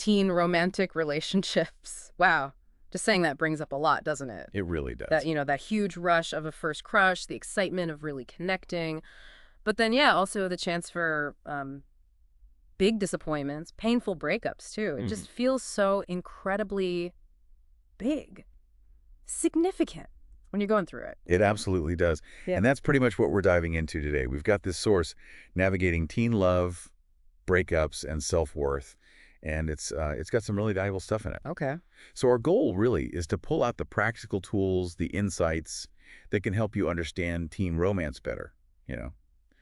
teen romantic relationships. Wow. Just saying that brings up a lot, doesn't it? It really does. That huge rush of a first crush, the excitement of really connecting. But then, yeah, also the chance for big disappointments, painful breakups, too. It just feels so incredibly big, significant when you're going through it. It absolutely does. Yeah. And that's pretty much what we're diving into today. We've got this source, Navigating Teen Love, Breakups, and Self-Worth. And it's got some really valuable stuff in it. Okay. So our goal really is to pull out the practical tools, the insights that can help you understand teen romance better,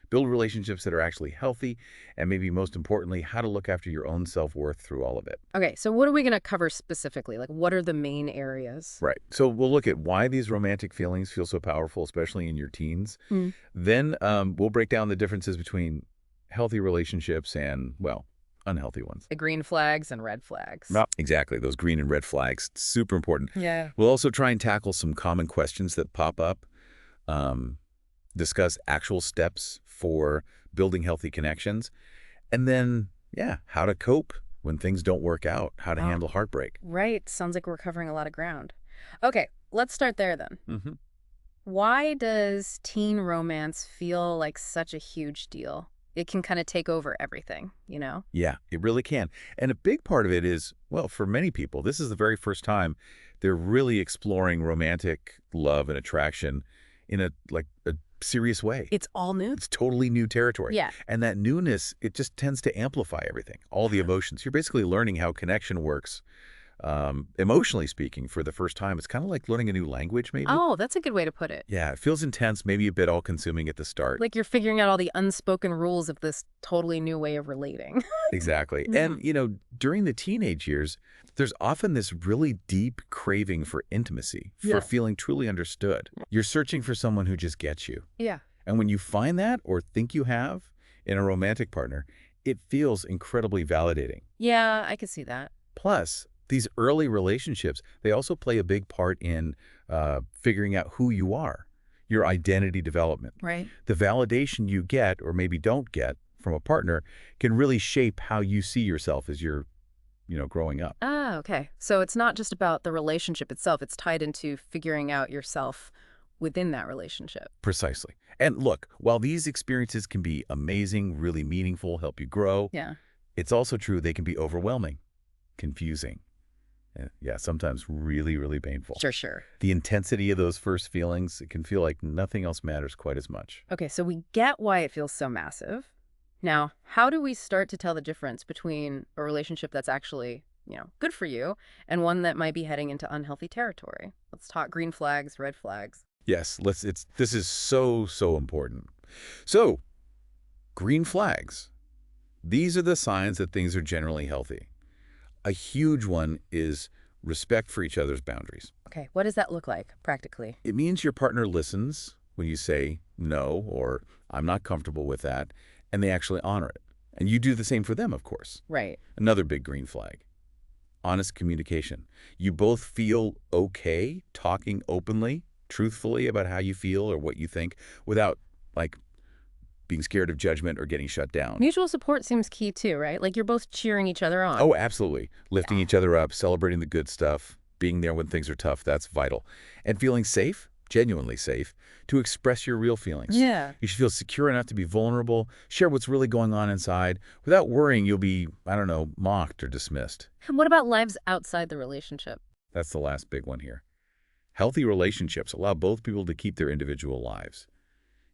build relationships that are actually healthy, and maybe most importantly, how to look after your own self-worth through all of it. Okay, so what are we going to cover specifically? Like, what are the main areas? Right. So we'll look at why these romantic feelings feel so powerful, especially in your teens. Then we'll break down the differences between healthy relationships and, well, unhealthy ones. The green flags and red flags. Exactly. Those green and red flags, super important. Yeah. We'll also try and tackle some common questions that pop up, discuss actual steps for building healthy connections, and then, how to cope when things don't work out, how to handle heartbreak. Right. Sounds like we're covering a lot of ground. Okay, let's start there then. Why does teen romance feel like such a huge deal? It can kind of take over everything, Yeah, it really can. And a big part of it is, well, for many people, this is the very first time they're really exploring romantic love and attraction in a serious way. It's all new. It's totally new territory. Yeah. And that newness, it just tends to amplify everything, all the emotions. You're basically learning how connection works, emotionally speaking, for the first time. It's kind of like learning a new language, maybe. Oh, that's a good way to put it. Yeah, it feels intense, maybe a bit all-consuming at the start. Like you're figuring out all the unspoken rules of this totally new way of relating. Exactly. And, during the teenage years, there's often this really deep craving for intimacy, for feeling truly understood. You're searching for someone who just gets you. Yeah. And when you find that or think you have in a romantic partner, it feels incredibly validating. Yeah, I could see that. Plus, these early relationships, they also play a big part in figuring out who you are, your identity development. Right. The validation you get or maybe don't get from a partner can really shape how you see yourself as you're, growing up. Ah, okay. So it's not just about the relationship itself. It's tied into figuring out yourself within that relationship. Precisely. And look, while these experiences can be amazing, really meaningful, help you grow, it's also true they can be overwhelming, confusing, sometimes really, really painful. Sure. The intensity of those first feelings, it can feel like nothing else matters quite as much. Okay, so we get why it feels so massive. Now, how do we start to tell the difference between a relationship that's actually, good for you and one that might be heading into unhealthy territory? Let's talk green flags, red flags. Yes, this is so, so important. So, green flags. These are the signs that things are generally healthy. A huge one is respect for each other's boundaries. Okay, what does that look like practically? It means your partner listens when you say no or I'm not comfortable with that, and they actually honor it. And you do the same for them, of course. Right. Another big green flag. Honest communication. You both feel okay talking openly, truthfully about how you feel or what you think without, being scared of judgment or getting shut down. Mutual support seems key too, right? Like you're both cheering each other on. Oh, absolutely. Lifting each other up, celebrating the good stuff, being there when things are tough, that's vital. And feeling safe, genuinely safe, to express your real feelings. Yeah. You should feel secure enough to be vulnerable, share what's really going on inside, without worrying you'll be, mocked or dismissed. And what about lives outside the relationship? That's the last big one here. Healthy relationships allow both people to keep their individual lives.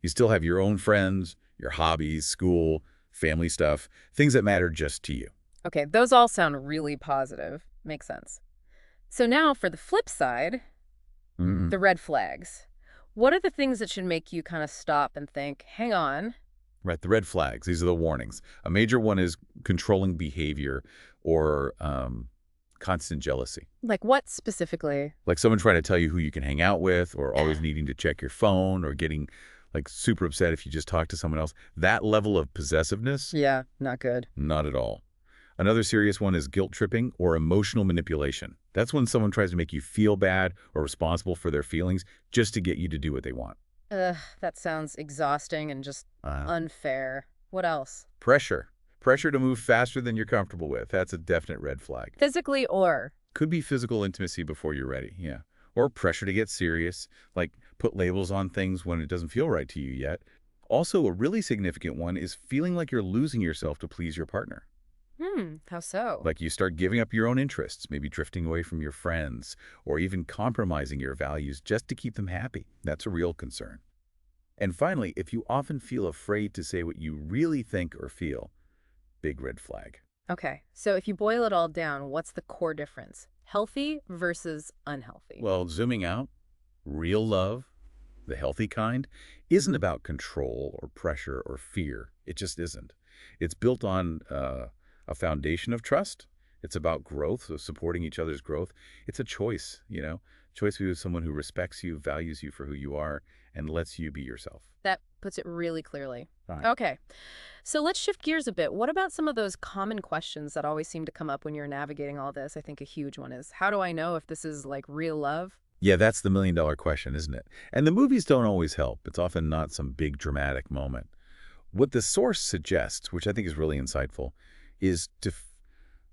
You still have your own friends, your hobbies, school, family stuff, things that matter just to you. Okay, those all sound really positive. Makes sense. So now for the flip side, the red flags. What are the things that should make you kind of stop and think, hang on? Right, the red flags, these are the warnings. A major one is controlling behavior or constant jealousy. Like what specifically? Like someone trying to tell you who you can hang out with or always needing to check your phone or getting super upset if you just talk to someone else. That level of possessiveness? Yeah, not good. Not at all. Another serious one is guilt tripping or emotional manipulation. That's when someone tries to make you feel bad or responsible for their feelings just to get you to do what they want. That sounds exhausting and just unfair. What else? Pressure. Pressure to move faster than you're comfortable with. That's a definite red flag. Physically or? Could be physical intimacy before you're ready, yeah. Or pressure to get serious, like put labels on things when it doesn't feel right to you yet. Also, a really significant one is feeling like you're losing yourself to please your partner. How so? Like you start giving up your own interests, maybe drifting away from your friends, or even compromising your values just to keep them happy. That's a real concern. And finally, if you often feel afraid to say what you really think or feel, big red flag. Okay, so if you boil it all down, what's the core difference? Healthy versus unhealthy. Well, zooming out, real love, the healthy kind, isn't about control or pressure or fear. It just isn't. It's built on a foundation of trust. It's about growth, so supporting each other's growth. It's a choice, choice with someone who respects you, values you for who you are, and lets you be yourself. That puts it really clearly. Fine. Okay, so let's shift gears a bit. What about some of those common questions that always seem to come up when you're navigating all this? I think a huge one is, how do I know if this is like real love? Yeah, that's the million-dollar question, isn't it? And the movies don't always help. It's often not some big dramatic moment. What the source suggests, which I think is really insightful, is to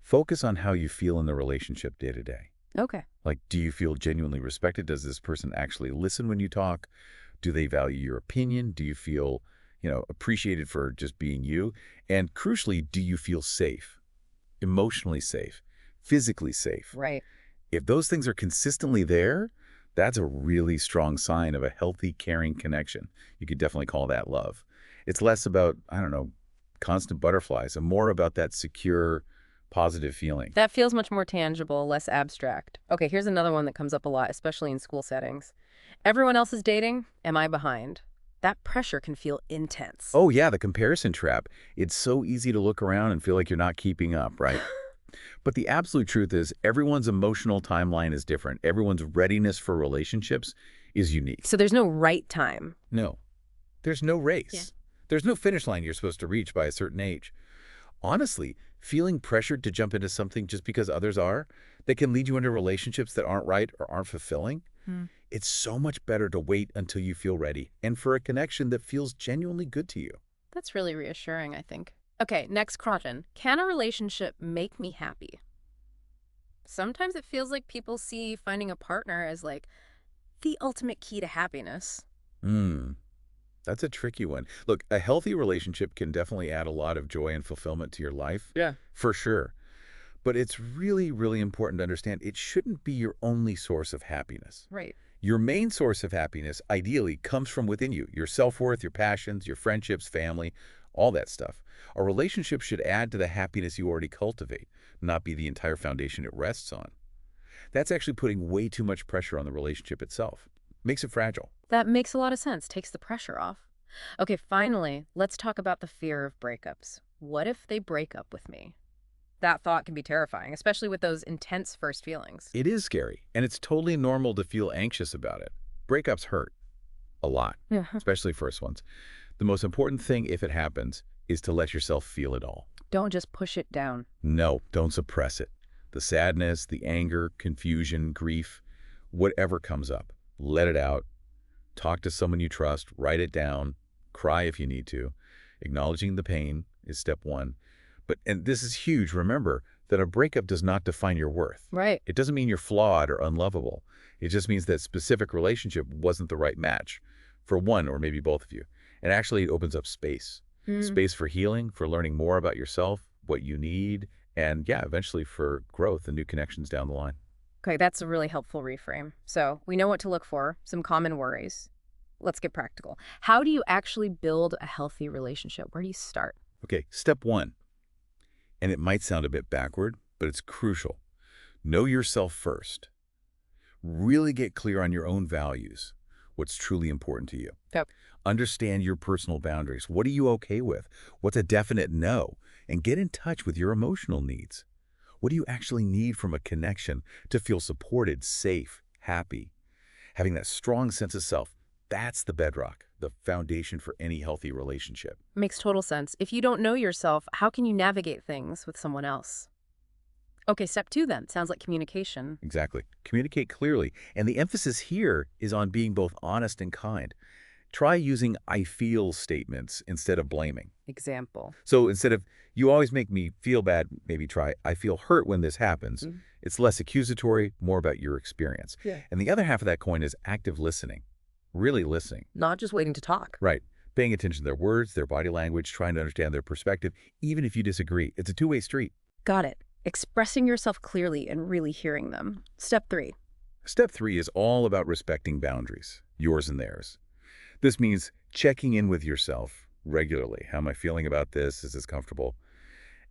focus on how you feel in the relationship day to day. Okay. Like, do you feel genuinely respected? Does this person actually listen when you talk? Do they value your opinion? Do you feel, appreciated for just being you? And crucially, do you feel safe, emotionally safe, physically safe? Right. If those things are consistently there, that's a really strong sign of a healthy, caring connection. You could definitely call that love. It's less about, I don't know, constant butterflies and more about that secure, positive feeling. That feels much more tangible, less abstract. Okay, here's another one that comes up a lot, especially in school settings. Everyone else is dating. Am I behind? That pressure can feel intense. Oh, yeah, the comparison trap. It's so easy to look around and feel like you're not keeping up, right? But the absolute truth is everyone's emotional timeline is different. Everyone's readiness for relationships is unique. So there's no right time. No, there's no race. Yeah. There's no finish line you're supposed to reach by a certain age. Honestly, feeling pressured to jump into something just because others are, that can lead you into relationships that aren't right or aren't fulfilling. It's so much better to wait until you feel ready and for a connection that feels genuinely good to you. That's really reassuring, I think. Okay, next question. Can a relationship make me happy? Sometimes it feels like people see finding a partner as like the ultimate key to happiness. That's a tricky one. Look, a healthy relationship can definitely add a lot of joy and fulfillment to your life. Yeah. For sure. But it's really, really important to understand it shouldn't be your only source of happiness. Right. Your main source of happiness, ideally, comes from within you. Your self-worth, your passions, your friendships, family, all that stuff. A relationship should add to the happiness you already cultivate, not be the entire foundation it rests on. That's actually putting way too much pressure on the relationship itself. Makes it fragile. That makes a lot of sense. Takes the pressure off. Okay, finally, let's talk about the fear of breakups. What if they break up with me? That thought can be terrifying, especially with those intense first feelings. It is scary, and it's totally normal to feel anxious about it. Breakups hurt a lot, Yeah. especially first ones. The most important thing, if it happens, is to let yourself feel it all. Don't just push it down. No, don't suppress it. The sadness, the anger, confusion, grief, whatever comes up, let it out. Talk to someone you trust, write it down, cry if you need to. Acknowledging the pain is step one. And this is huge, remember that a breakup does not define your worth. Right. It doesn't mean you're flawed or unlovable. It just means that specific relationship wasn't the right match for one or maybe both of you. And actually it opens up space. Space for healing, for learning more about yourself, what you need, and yeah, eventually for growth and new connections down the line. Okay, that's a really helpful reframe. So we know what to look for, some common worries. Let's get practical. How do you actually build a healthy relationship? Where do you start? Okay, step one. And it might sound a bit backward, but it's crucial. Know yourself first. Really get clear on your own values, what's truly important to you. Yep. Understand your personal boundaries. What are you okay with? What's a definite no? And get in touch with your emotional needs. What do you actually need from a connection to feel supported, safe, happy? Having that strong sense of self, that's the bedrock, the foundation for any healthy relationship. Makes total sense. If you don't know yourself, how can you navigate things with someone else? Okay, step two then. Sounds like communication. Exactly. Communicate clearly. And the emphasis here is on being both honest and kind. Try using I feel statements instead of blaming. Example. So instead of, you always make me feel bad, maybe try, I feel hurt when this happens. Mm. It's less accusatory, more about your experience. Yeah. And the other half of that coin is active listening. Really listening. Not just waiting to talk. Right. Paying attention to their words, their body language, trying to understand their perspective, even if you disagree. It's a two-way street. Got it. Expressing yourself clearly and really hearing them. Step 3. Step 3 is all about respecting boundaries, yours and theirs. This means checking in with yourself regularly. How am I feeling about this? Is this comfortable?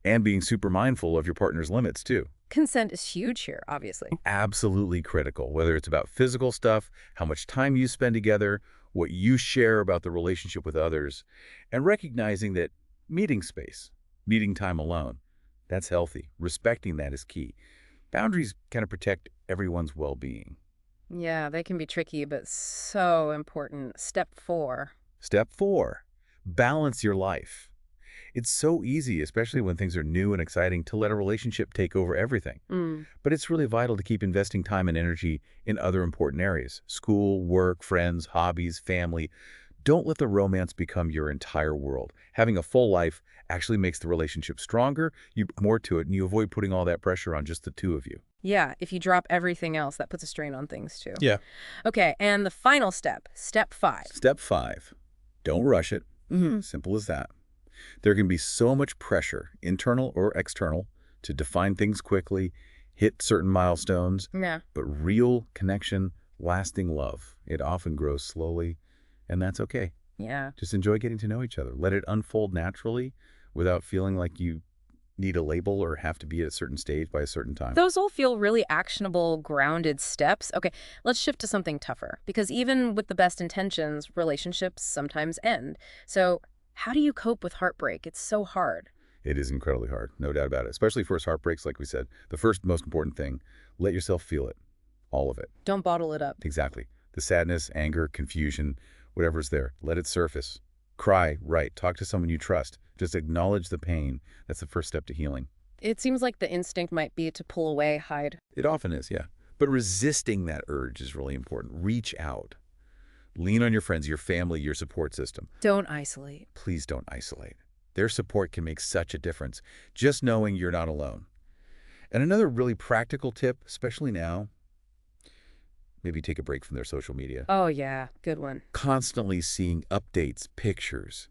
And being super mindful of your partner's limits, too. Consent is huge here, obviously. Absolutely critical, whether it's about physical stuff, how much time you spend together, what you share about the relationship with others, and recognizing that needing space, needing time alone, that's healthy. Respecting that is key. Boundaries kind of protect everyone's well-being. Yeah, they can be tricky, but so important. Step 4. Step 4, balance your life. It's so easy, especially when things are new and exciting, to let a relationship take over everything. But it's really vital to keep investing time and energy in other important areas. School, work, friends, hobbies, family. Don't let the romance become your entire world. Having a full life actually makes the relationship stronger, you put more to it, and you avoid putting all that pressure on just the two of you. Yeah, if you drop everything else, that puts a strain on things too. Yeah. Okay, and the final step, step 5. Step 5, don't rush it. Simple as that. There can be so much pressure, internal or external, to define things quickly, hit certain milestones. Yeah. But real connection, lasting love, it often grows slowly, and that's okay. Yeah. Just enjoy getting to know each other. Let it unfold naturally without feeling like you need a label or have to be at a certain stage by a certain time. Those all feel really actionable, grounded steps. Okay, let's shift to something tougher, because even with the best intentions, relationships sometimes end. So how do you cope with heartbreak? It's so hard. It is incredibly hard, no doubt about it. Especially first heartbreaks, like we said. The first most important thing, let yourself feel it. All of it. Don't bottle it up. Exactly. The sadness, anger, confusion, whatever's there, let it surface. Cry, write, talk to someone you trust. Just acknowledge the pain. That's the first step to healing. It seems like the instinct might be to pull away, hide. It often is, yeah. But resisting that urge is really important. Reach out. Lean on your friends, your family, your support system. Don't isolate. Please don't isolate. Their support can make such a difference, just knowing you're not alone. And another really practical tip, especially now, maybe take a break from their social media. Oh, yeah. Good one. Constantly seeing updates, pictures.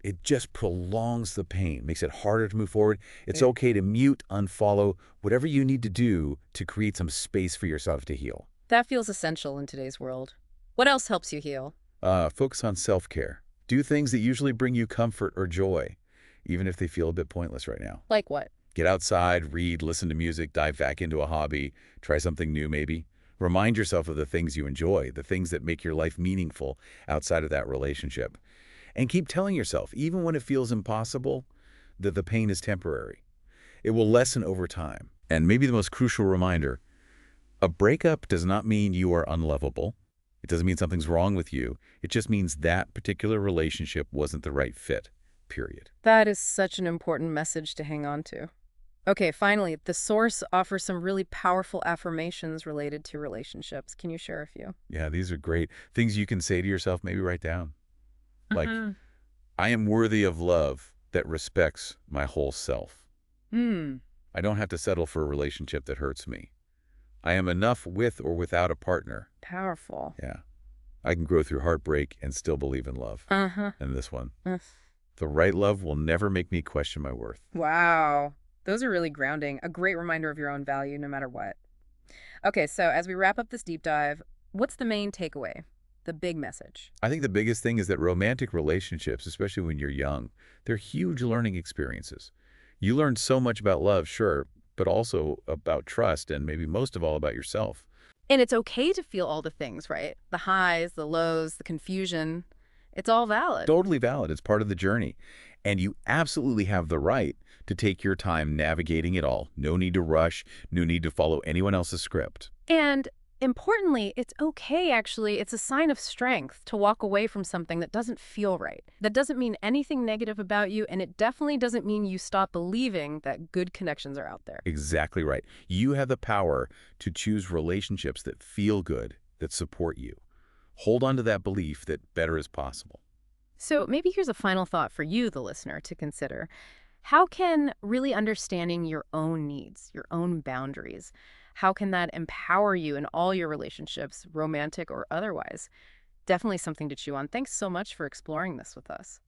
It just prolongs the pain, makes it harder to move forward. It's okay to mute, unfollow, whatever you need to do to create some space for yourself to heal. That feels essential in today's world. What else helps you heal? Focus on self-care. Do things that usually bring you comfort or joy, even if they feel a bit pointless right now. Like what? Get outside, read, listen to music, dive back into a hobby, try something new maybe. Remind yourself of the things you enjoy, the things that make your life meaningful outside of that relationship. And keep telling yourself, even when it feels impossible, that the pain is temporary. It will lessen over time. And maybe the most crucial reminder, a breakup does not mean you are unlovable. It doesn't mean something's wrong with you. It just means that particular relationship wasn't the right fit, period. That is such an important message to hang on to. Okay, finally, the source offers some really powerful affirmations related to relationships. Can you share a few? Yeah, these are great. Things you can say to yourself, maybe write down. Like, I am worthy of love that respects my whole self. I don't have to settle for a relationship that hurts me. I am enough with or without a partner. Powerful. Yeah. I can grow through heartbreak and still believe in love. And this one. The right love will never make me question my worth. Wow. Those are really grounding. A great reminder of your own value no matter what. Okay, so as we wrap up this deep dive, what's the main takeaway? The big message? I think the biggest thing is that romantic relationships, especially when you're young, they're huge learning experiences. You learn so much about love, sure, but also about trust and maybe most of all about yourself. And it's okay to feel all the things, right? The highs, the lows, the confusion. It's all valid. Totally valid. It's part of the journey. And you absolutely have the right to take your time navigating it all. No need to rush. No need to follow anyone else's script. And importantly, it's okay, actually. It's a sign of strength to walk away from something that doesn't feel right. That doesn't mean anything negative about you, and it definitely doesn't mean you stop believing that good connections are out there. Exactly right. You have the power to choose relationships that feel good, that support you. Hold on to that belief that better is possible. So maybe here's a final thought for you, the listener, to consider. How can really understanding your own needs, your own boundaries, how can that empower you in all your relationships, romantic or otherwise? Definitely something to chew on. Thanks so much for exploring this with us.